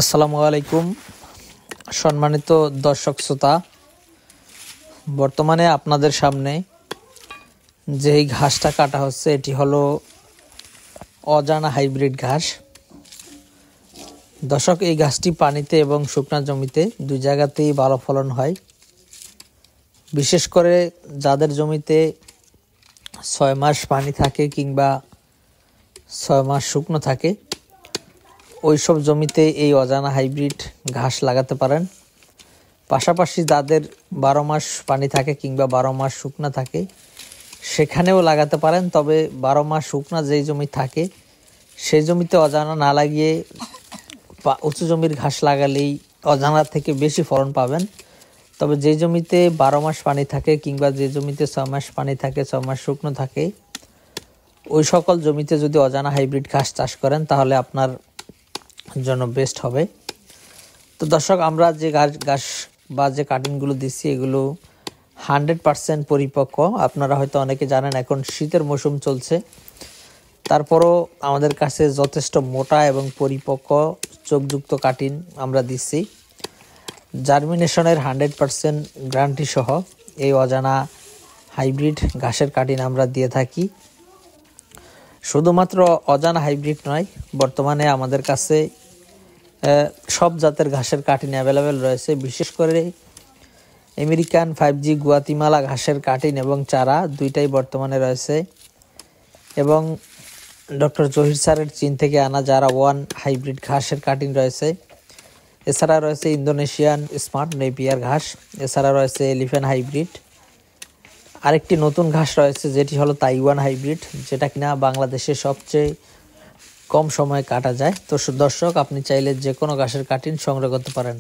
আসসালামু আলাইকুম সম্মানিত দর্শক শ্রোতা, বর্তমানে আপনাদের সামনে যেই ঘাসটা কাটা হচ্ছে এটি হলো অজানা হাইব্রিড ঘাস। দর্শক, এই ঘাসটি পানিতে এবং শুকনা জমিতে দুই জায়গাতেই ভালো ফলন হয়। বিশেষ করে যাদের জমিতে 6 মাস পানি থাকে কিংবা 6 মাস শুকনো থাকে, ওইসব জমিতে এই অজানা হাইব্রিড ঘাস লাগাতে পারেন। পাশাপাশি যাদের 12 মাস পানি থাকে কিংবা 12 মাস শুকনা থাকে, সেখানেও লাগাতে পারেন। তবে 12 মাস শুকনা যেই জমি থাকে সেই জমিতে অজানা না লাগিয়ে উঁচু জমির ঘাস লাগালেই অজানা থেকে বেশি ফলন পাবেন। তবে যে জমিতে 12 মাস পানি থাকে কিংবা যে জমিতে 6 মাস পানি থাকে, 6 মাস শুকনো থাকে, ওই সকল জমিতে যদি অজানা হাইব্রিড ঘাস চাষ করেন তাহলে আপনার জন্য বেস্ট হবে। তো দর্শক, আমরা যে ঘাস বা যে কাটিংগুলো দিচ্ছি এগুলো 100% পরিপক্ক। আপনারা হয়তো অনেকে জানেন এখন শীতের মৌসুম চলছে, তারপরও আমাদের কাছে যথেষ্ট মোটা এবং পরিপক্ক চোখযুক্ত কাটিং আমরা দিচ্ছি। জার্মিনেশনের 100% গ্যারান্টি সহ এই অজানা হাইব্রিড ঘাসের কাটিং আমরা দিয়ে থাকি। শুধুমাত্র অজানা হাইব্রিড নয়, বর্তমানে আমাদের কাছে সব জাতের ঘাসের কাটিং অ্যাভেলেবেল রয়েছে। বিশেষ করে আমেরিকান 5G গুয়াতিমালা ঘাসের কাটিং এবং চারা দুইটাই বর্তমানে রয়েছে, এবং ডক্টর জহির স্যারের চীন থেকে আনা যারা 1 হাইব্রিড ঘাসের কাটিং রয়েছে। এছাড়া রয়েছে ইন্দোনেশিয়ান স্মার্ট নেপিয়ার ঘাস, এছাড়া রয়েছে এলিফ্যান্ট হাইব্রিড। আরেকটি নতুন ঘাস রয়েছে যেটি হলো তাইওয়ান হাইব্রিড, যেটা কিনা বাংলাদেশে সবচেয়ে কম সময়ে কাটা যায়। তো দর্শক, আপনি চাইলে যে কোনো ঘাসের কাটিং সংগ্রহ করতে পারেন।